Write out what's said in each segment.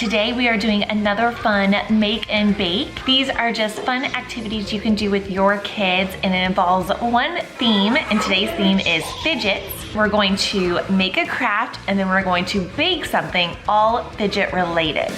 Today we are doing another fun make and bake. These are just fun activities you can do with your kids, and it involves one theme, and today's theme is fidgets. We're going to make a craft and then we're going to bake something all fidget related.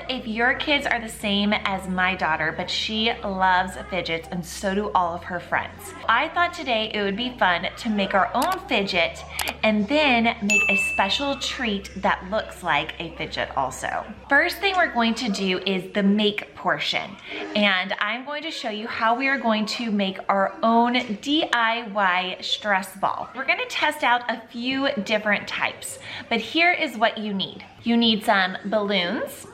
If your kids are the same as my daughter, but she loves fidgets and so do all of her friends. I thought today it would be fun to make our own fidget and then make a special treat that looks like a fidget also. First thing we're going to do is the make portion, and I'm going to show you how we are going to make our own DIY stress ball. We're going to test out a few different types, but here is what you need. You need some balloons,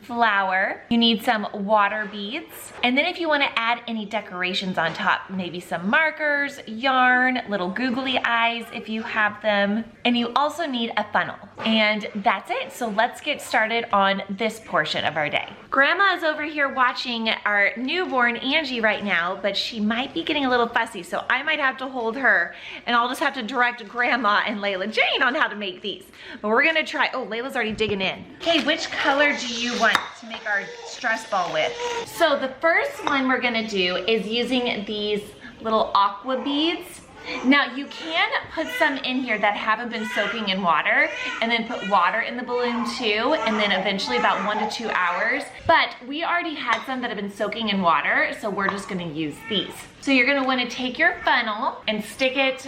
flour, you need some water beads, and then if you want to add any decorations on top, maybe some markers, yarn, little googly eyes if you have them, and you also need a funnel. And that's it. So let's get started on this portion of our day. Grandma is over here watching our newborn Angie right now, but she might be getting a little fussy, so I might have to hold her, and I'll just have to direct Grandma and Layla Jane on how to make these. But we're gonna try. Oh, Layla's already digging in. Okay, which color do you want to make our stress ball with? So the first one we're gonna do is using these little aqua beads. Now you can put some in here that haven't been soaking in water and then put water in the balloon too, and then eventually about 1 to 2 hours. But we already had some that have been soaking in water, so we're just gonna use these. So you're gonna wanna take your funnel and stick it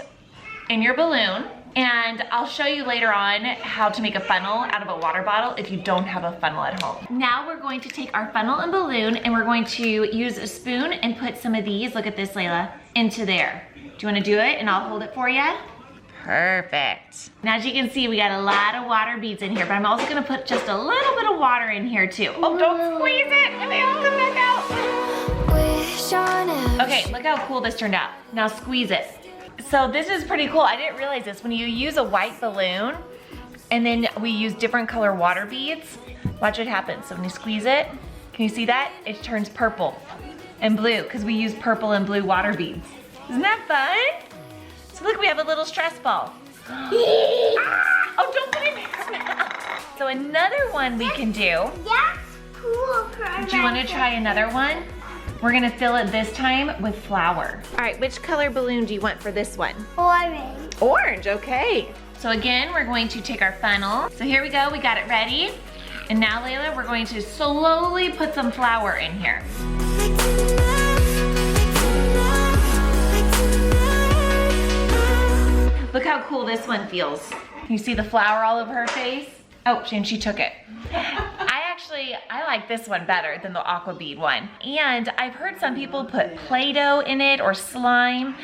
in your balloon. And I'll show you later on how to make a funnel out of a water bottle if you don't have a funnel at home. Now we're going to take our funnel and balloon and we're going to use a spoon and put some of these, look at this Layla, into there. Do you wanna do it and I'll hold it for you? Perfect. Now as you can see, we got a lot of water beads in here, but I'm also gonna put just a little bit of water in here too. Oh, don't squeeze it and they all come back out. Okay, look how cool this turned out. Now squeeze it. So this is pretty cool. I didn't realize this. When you use a white balloon and then we use different color water beads, watch what happens. So when you squeeze it, can you see that? It turns purple and blue because we use purple and blue water beads. Isn't that fun? So look, we have a little stress ball. Oh, don't put it in your mouth. So another one we can do. That's cool. Do you want to try another one? We're gonna fill it this time with flour. All right, which color balloon do you want for this one? Orange. Orange, okay. So again, we're going to take our funnel. So here we go, we got it ready. And now, Layla, we're going to slowly put some flour in here. Look how cool this one feels. Can you see the flour all over her face? Oh, and she took it. I like this one better than the aqua bead one. And I've heard some people put Play-Doh in it or slime.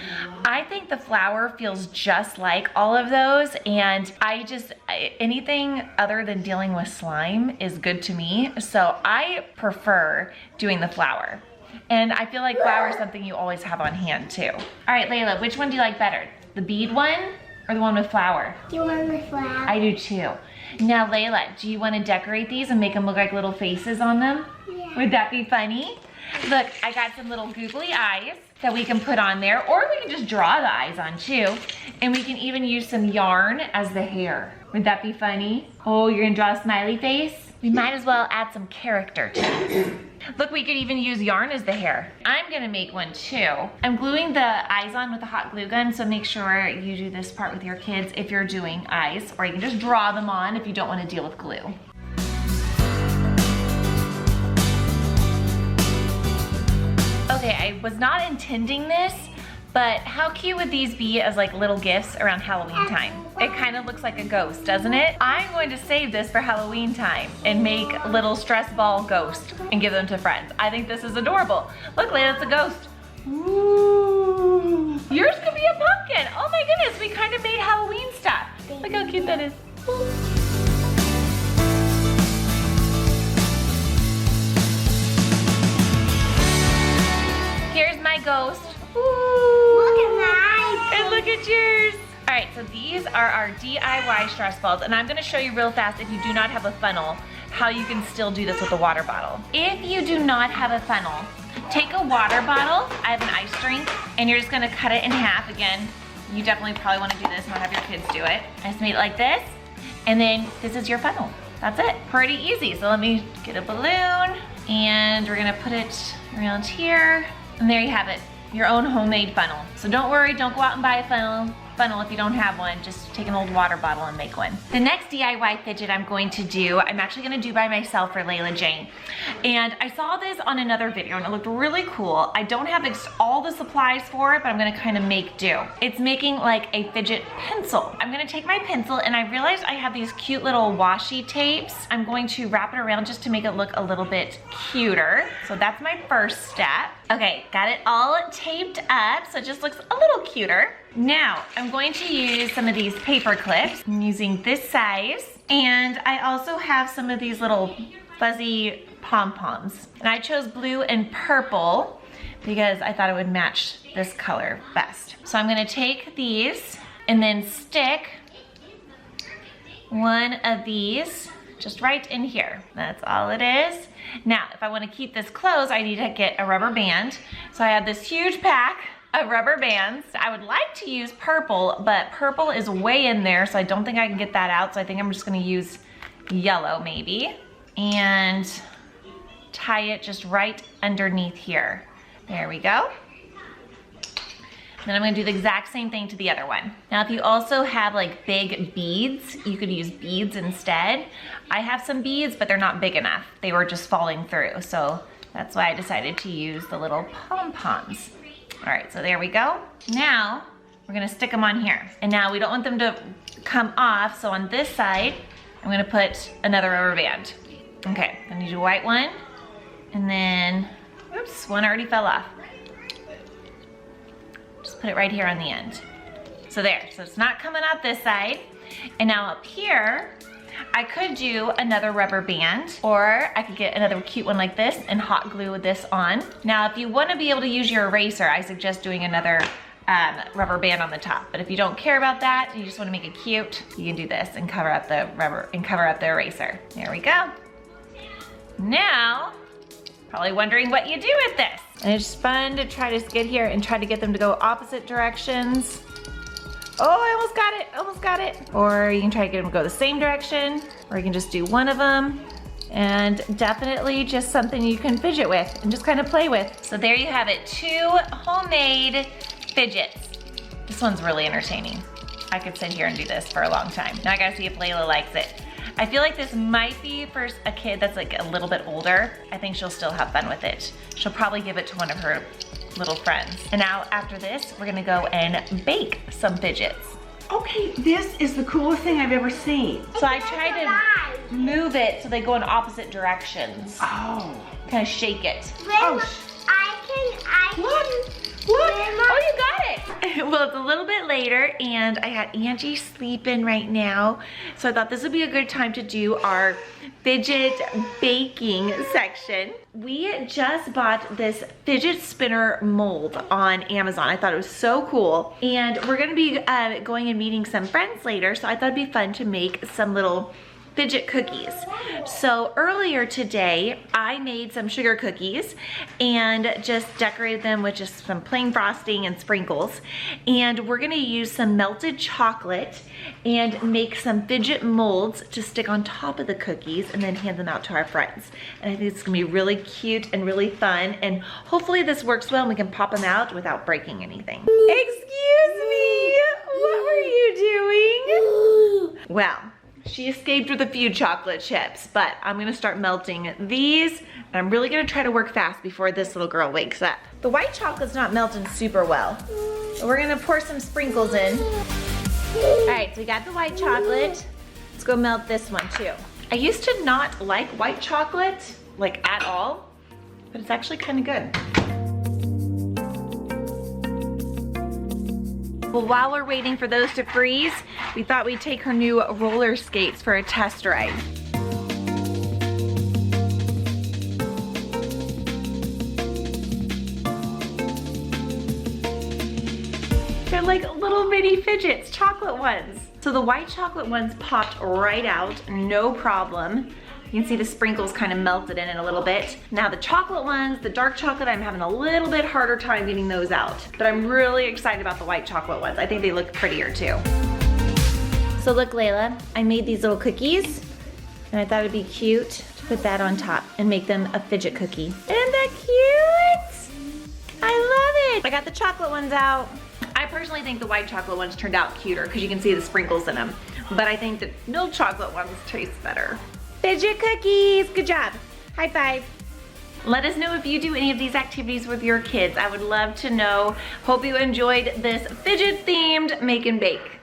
I think the flour feels just like all of those, and anything other than dealing with slime is good to me. So I prefer doing the flour. And I feel like flour is something you always have on hand too. All right, Layla, which one do you like better? The bead one or the one with flour? The one with flour. I do too. Now, Layla, do you want to decorate these and make them look like little faces on them? Yeah. Would that be funny? Look, I got some little googly eyes that we can put on there, or we can just draw the eyes on too. And we can even use some yarn as the hair. Would that be funny? Oh, you're gonna draw a smiley face? We might as well add some character to this. Look, we could even use yarn as the hair. I'm gonna make one too. I'm gluing the eyes on with a hot glue gun, so make sure you do this part with your kids if you're doing eyes, or you can just draw them on if you don't wanna deal with glue. Okay, I was not intending this, but how cute would these be as like little gifts around Halloween time? It kind of looks like a ghost, doesn't it? I'm going to save this for Halloween time and make little stress ball ghost and give them to friends. I think this is adorable. Look, Layla, it's a ghost. Ooh. Yours could be a pumpkin. Oh my goodness, we kind of made Halloween stuff. Look how cute that is. Here's my ghost. Ooh. Look at mine. And look at yours. All right, so these are our DIY stress balls, and I'm gonna show you real fast, if you do not have a funnel, how you can still do this with a water bottle. If you do not have a funnel, take a water bottle, I have an ice drink, and you're just gonna cut it in half. Again, you definitely probably wanna do this, not have your kids do it. I just made it like this, And then this is your funnel. That's it, pretty easy. So let me get a balloon and we're gonna put it around here. And there you have it, your own homemade funnel. So don't worry, don't go out and buy a funnel if you don't have one. Just take an old water bottle and make one. The next DIY fidget I'm going to do, I'm actually gonna do by myself for Layla Jane. And I saw this on another video and it looked really cool. I don't have all the supplies for it, but I'm gonna kind of make do. It's making like a fidget pencil. I'm gonna take my pencil and I realized I have these cute little washi tapes. I'm going to wrap it around just to make it look a little bit cuter. So that's my first step. Okay, got it all taped up so it just looks a little cuter. Now, I'm going to use some of these paper clips. I'm using this size. And I also have some of these little fuzzy pom-poms. And I chose blue and purple because I thought it would match this color best. So I'm gonna take these and then stick one of these just right in here. That's all it is. Now, if I want to keep this closed, I need to get a rubber band. So I have this huge pack of rubber bands. I would like to use purple, but purple is way in there, so I don't think I can get that out. So I think I'm just gonna use yellow maybe, and tie it just right underneath here. There we go. Then I'm gonna do the exact same thing to the other one. Now, if you also have like big beads, you could use beads instead. I have some beads, but they're not big enough. They were just falling through. So that's why I decided to use the little pom-poms. All right, so there we go. Now, we're gonna stick them on here. And now we don't want them to come off. So on this side, I'm gonna put another rubber band. Okay, I'm gonna do a white one. And then, oops, one already fell off. Just put it right here on the end. So there, so it's not coming out this side. And now up here, I could do another rubber band, or I could get another cute one like this and hot glue this on. Now, if you want to be able to use your eraser, I suggest doing another rubber band on the top. But if you don't care about that, you just want to make it cute, you can do this and cover up the rubber and cover up the eraser. There we go. Now, probably wondering what you do with this. And it's fun to try to get here and try to get them to go opposite directions. Oh, I almost got it. Or you can try to get them to go the same direction, or you can just do one of them. And definitely just something you can fidget with and just kind of play with. So there you have it, 2 homemade fidgets. This one's really entertaining. I could sit here and do this for a long time. Now I gotta see if Layla likes it. I feel like this might be for a kid that's like a little bit older. I think she'll still have fun with it. She'll probably give it to one of her little friends. And now after this, we're gonna go and bake some fidgets. Okay, this is the coolest thing I've ever seen. So I tried to move it so they go in opposite directions. Oh. Kind of shake it. Oh, I Look. Oh, you got it. Well, it's a little bit later and I got Angie sleeping right now. So I thought this would be a good time to do our fidget baking section. We just bought this fidget spinner mold on Amazon. I thought it was so cool. And we're gonna be going and meeting some friends later. So I thought it'd be fun to make some little fidget cookies. So earlier today, I made some sugar cookies and just decorated them with just some plain frosting and sprinkles. And we're gonna use some melted chocolate and make some fidget molds to stick on top of the cookies and then hand them out to our friends. And I think it's gonna be really cute and really fun. And hopefully this works well and we can pop them out without breaking anything. Excuse me, what were you doing? Well, she escaped with a few chocolate chips, but I'm gonna start melting these, and I'm really gonna try to work fast before this little girl wakes up. The white chocolate's not melting super well, so we're gonna pour some sprinkles in. All right, so we got the white chocolate. Let's go melt this one too. I used to not like white chocolate, like at all, but it's actually kind of good. Well, while we're waiting for those to freeze, we thought we'd take her new roller skates for a test ride. They're like little mini fidgets, chocolate ones. So the white chocolate ones popped right out, no problem. You can see the sprinkles kind of melted in it a little bit. Now the chocolate ones, the dark chocolate, I'm having a little bit harder time getting those out. But I'm really excited about the white chocolate ones. I think they look prettier too. So look, Layla, I made these little cookies and I thought it'd be cute to put that on top and make them a fidget cookie. Isn't that cute? I love it. I got the chocolate ones out. I personally think the white chocolate ones turned out cuter because you can see the sprinkles in them. But I think the milk chocolate ones taste better. Fidget cookies, good job. High five. Let us know if you do any of these activities with your kids. I would love to know. Hope you enjoyed this fidget themed make and bake.